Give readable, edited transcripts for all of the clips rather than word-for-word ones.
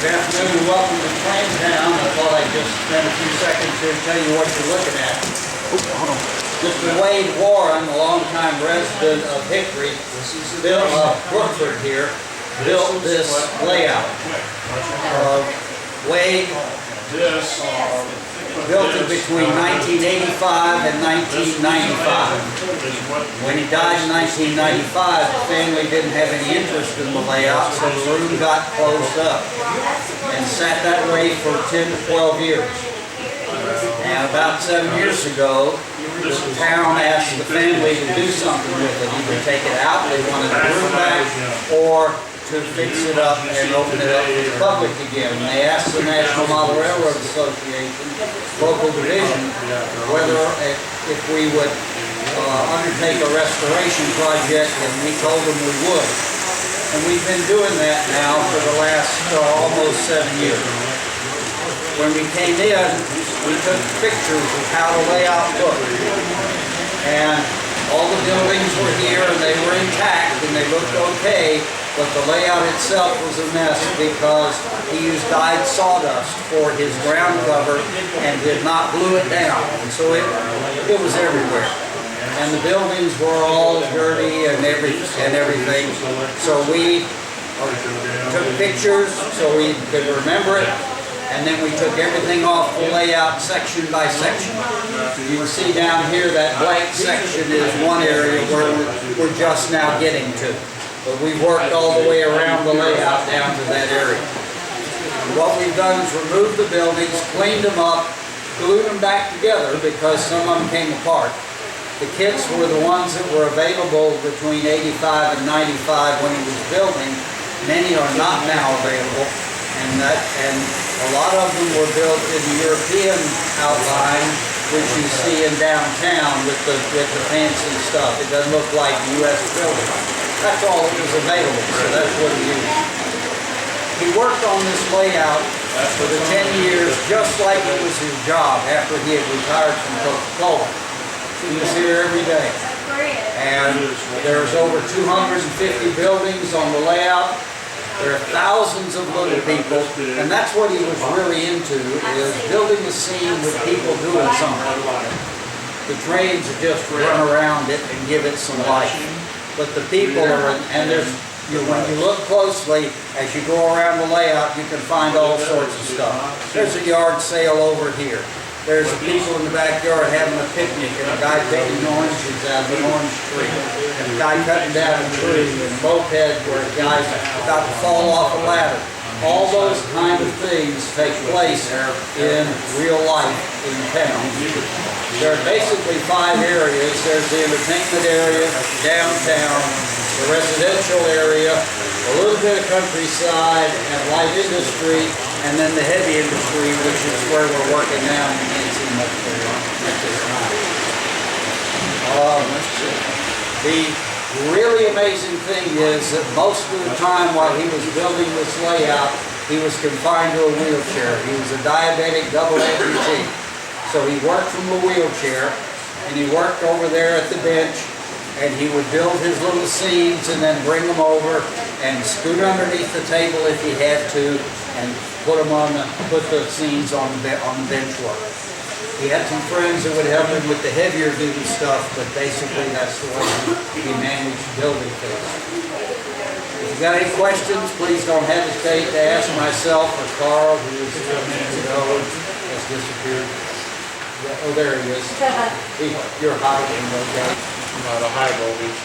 Good afternoon and welcome to Town. I thought I'd just spend a few seconds here to tell you what you're looking at. Hold on. Mr. Wade Warren, a longtime resident of Hickory, Brookford here, built this layout. Wade built it between 1985 and 1995. When he died in 1995, the family didn't have any interest in the layout, so the room got closed up and sat that way for 10 to 12 years. And about 7 years ago, the town asked the family to do something with it. Either take it out, they wanted the room back, or to fix it up and open it up to the public again. And they asked the National Model Railroad Association, local division, whether if we would undertake a restoration project, and we told them we would. And we've been doing that now for the last almost 7 years. When we came in, we took pictures of how the layout looked. And all the buildings were here and they were intact and they looked okay, but the layout itself was a mess because he used dyed sawdust for his ground cover and did not glue it down. And so it was everywhere. And the buildings were all dirty and everything. So we took pictures so we could remember it. And then we took everything off the layout section by section. You can see down here that blank section is one area where we're just now getting to. But we've worked all the way around the layout down to that area. And what we've done is removed the buildings, cleaned them up, glued them back together because some of them came apart. The kits were the ones that were available between 85 and 95 when he was building. Many are not now available. And a lot of them were built in the European outline, which you see in downtown with the fancy stuff. It doesn't look like U.S. building. That's all that was available, so that's what he used. He worked on this layout for the 10 years just like it was his job after he had retired from Coca-Cola. He was here every day. And there's over 250 buildings on the layout. There are thousands of little people, and that's what he was really into, is building a scene with people doing something. The trains just run around it and give it some life. But the people are, and when you look closely, as you go around the layout, you can find all sorts of stuff. There's a yard sale over here. There's people in the backyard having a picnic, and a guy taking oranges out of an orange tree, and a guy cutting down a tree, and a moped where a guy's about to fall off a ladder. All those kind of things take place in real life in town. There are basically 5 areas. There's the entertainment area, downtown, the residential area, a little bit of countryside, and light industry, and then the heavy industry, which is where we're working now. You can't see much there at this time. The really amazing thing is that most of the time while he was building this layout, he was confined to a wheelchair. He was a diabetic double amputee. So he worked from a wheelchair, and he worked over there at the bench, and he would build his little scenes and then bring them over and scoot underneath the table if he had to, and put the scenes on the bench work. He had some friends that would help him with the heavier duty stuff, but basically that's the way he managed building things. If you've got any questions, please don't hesitate to ask myself or Carl, who was a few minutes ago, has disappeared. Oh, there he is. You're hiding, okay? Not a high voltage.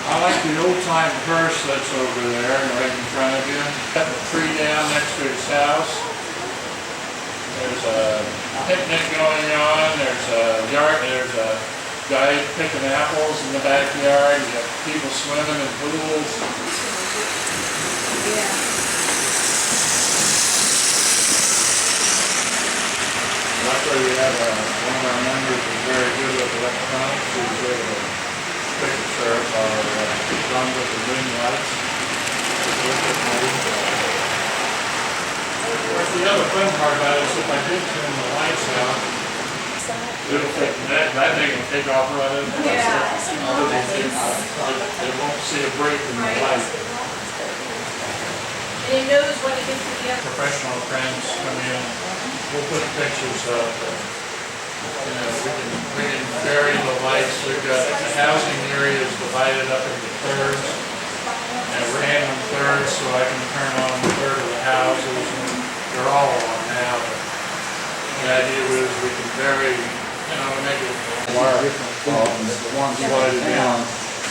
I like the old-time hearse that's over there, right in front of you. Got the tree down next to his house. There's a picnic going on. There's a guy picking apples in the backyard. You got people swimming in pools. Yeah. Luckily, we have one of our members who's very good with electronics. Who's able to fix our run with the green lights. The other fun part about it is if I did turn the lights out, it'll take, that thing will take off right up. Yeah. They won't see a break in the light. And it knows when it gets to the other. Professional friends come in, we'll put pictures up. You know, we can vary the lights. We've got the housing area is divided up into thirds, and random thirds, so I can turn on a third of the houses, and they're all on now. But the idea is we can vary, you know, make it wire The ones that slide it down,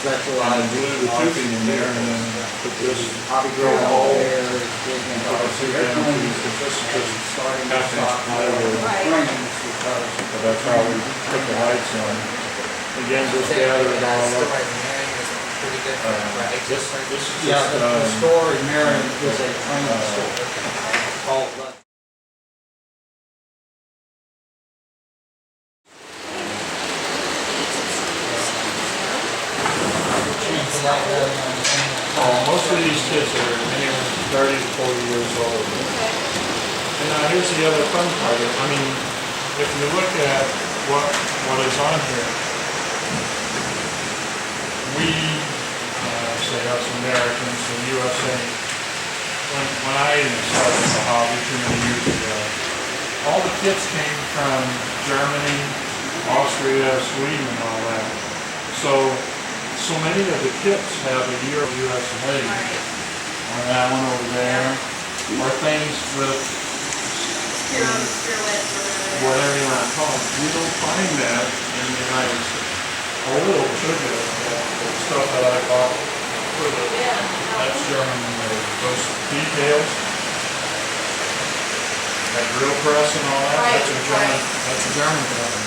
specialize glue the tubing in there, and then put this hobby drill hole. there is big and Obviously, down to this is just starting to half-inch stop plywood. frames because But that's how we put the lights on. Again, just gather it all up. This is yeah, just, the store in Marion is a frame store. Called most of these kids are anywhere from 30 to 40 years old. And now here's the other fun part. I mean, if you look at what is on here, we, say us Americans, the USA, when I started the hobby too many years ago, all the kids came from Germany, Austria, Sweden, and all that. So many of the kids have a year of USA, or that one over there, or things with whatever you want to call it. We don't find that in the United States. A little trivia, the stuff that I bought for that's German, those details, that drill press and all that, that's a German company.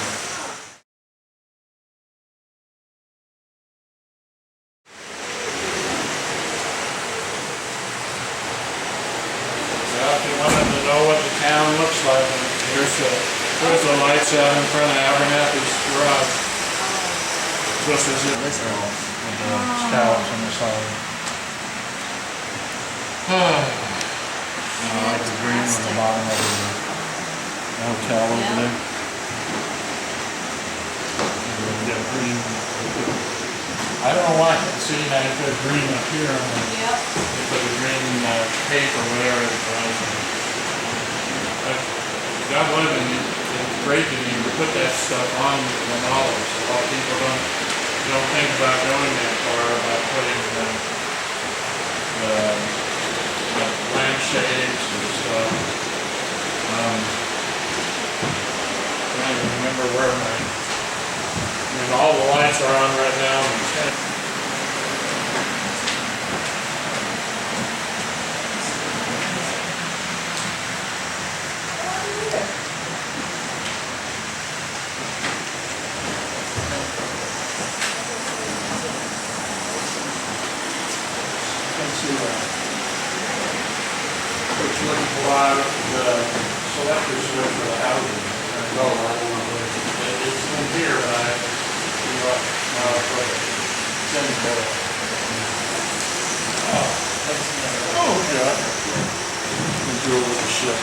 If you wanted to know what the town looks like, here's the lights out in front of Abernathy's garage. Just as it is. With the scallops on the side. I like the green on the bottom of the hotel over there. Yeah, green. I don't know why. See, now you put green up here on the. They put the green tape or whatever it was. God willing, it's great that you put that stuff on the knowledge. A lot of people don't think about going that far, about putting the lampshades and stuff. Trying to remember where all the lights are on right now. Which looking for the selector switch for the housing. No, I don't know where it is. It's in here, but I see what oh, God. Do a little shit.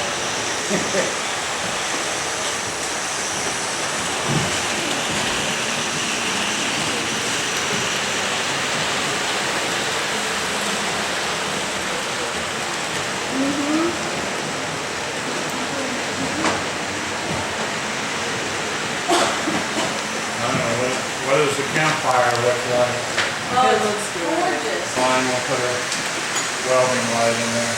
What does the campfire look like? Oh, it looks gorgeous. Fine, we'll put a welding light in there.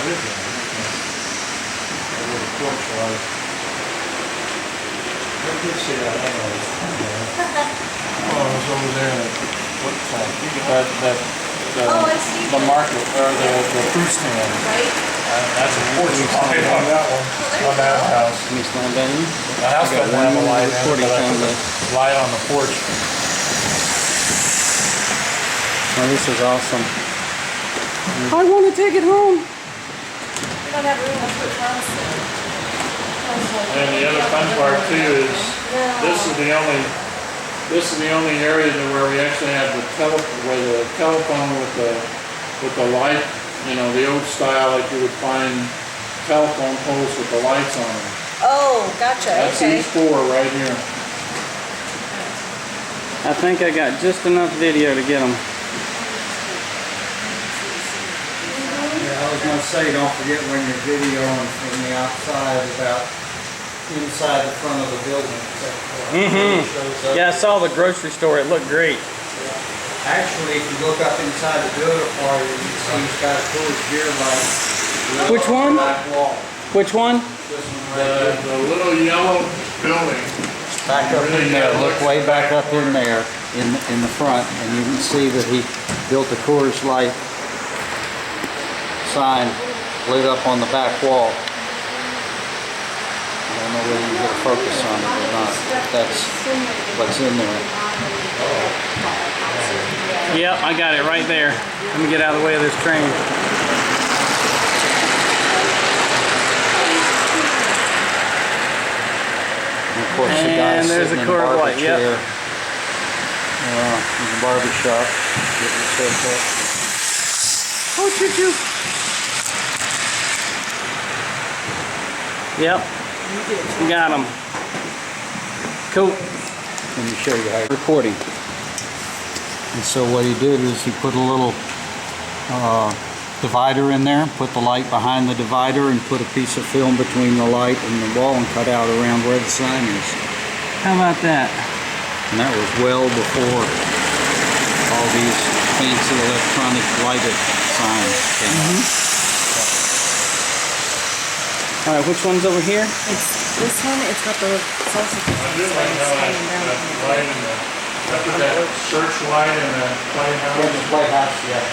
is that? Where the porch was. I did see that, I know. Oh, it was over there, what side? Oh, I see. The market, or the fruit stand. Right? That's a porch light on that one, on that house. Let me stand down. The house doesn't have a light in it, but I put a light on the porch. Oh, this is awesome. I want to take it home. We don't have room to put constant. And the other fun part too is, this is the only area where we actually have the telephone with the light, you know, the old style like you would find telephone poles with the lights on them. Oh, gotcha, That's okay. these four right here. I think I got just enough video to get them. Yeah, I was gonna say, don't forget when you're videoing from the outside about inside the front of the building. Shows up. Yeah, I saw the grocery store. It looked great. Actually, if you look up inside the building part, you can see he's got a Coors beer light. Which one? Back wall. Which one? This one right here. The little yellow building. Back up in there, look way back up in there, in the front, and you can see that he built a Coors Light sign lit up on the back wall. I don't know whether you get a focus on it or not. That's what's in there. Yep, I got it right there. Let me get out of the way of this train. And of course, the guy And there's sitting a in a Coors barber Light, yep. chair. In the barber shop, getting his haircut. Oh, choo-choo. Yep, got them. Cool. Let me show you how you're recording. And so what he did is he put a little divider in there, put the light behind the divider, and put a piece of film between the light and the wall and cut out around where the sign is. How about that? And that was well before all these fancy electronic lighted signs came out. All right, which one's over here? It's this one, it's got the salsa. I do like how that light in the, after that church light in the playhouse. Playhouse, yeah.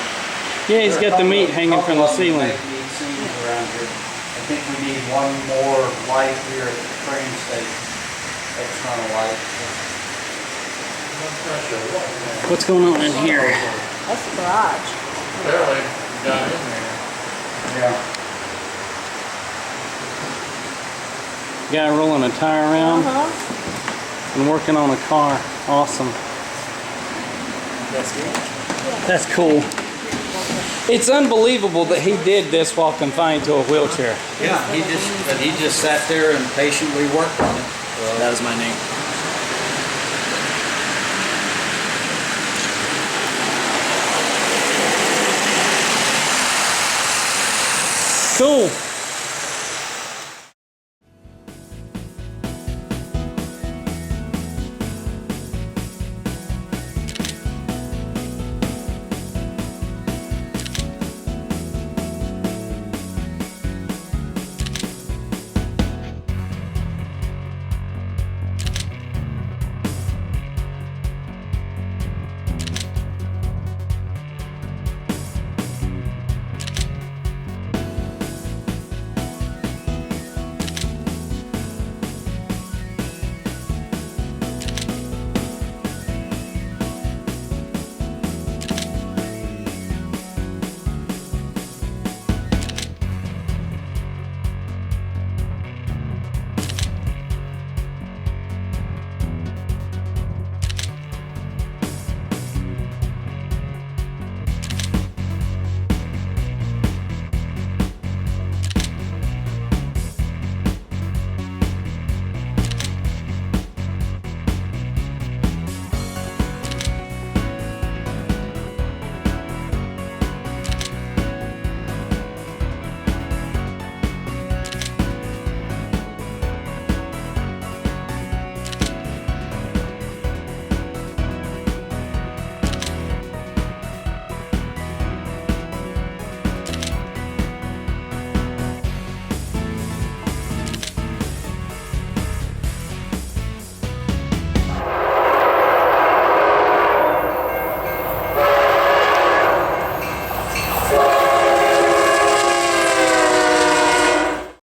Yeah, he's got the meat hanging from the ceiling. Around here. I think we need one more light here at the train station. External light. What's going on in here? That's the garage. Barely got in there. Yeah. Guy rolling a tire around and working on a car. Awesome. That's cool. It's unbelievable that he did this while confined to a wheelchair. Yeah, he just sat there and patiently worked on it. That was my name. Cool.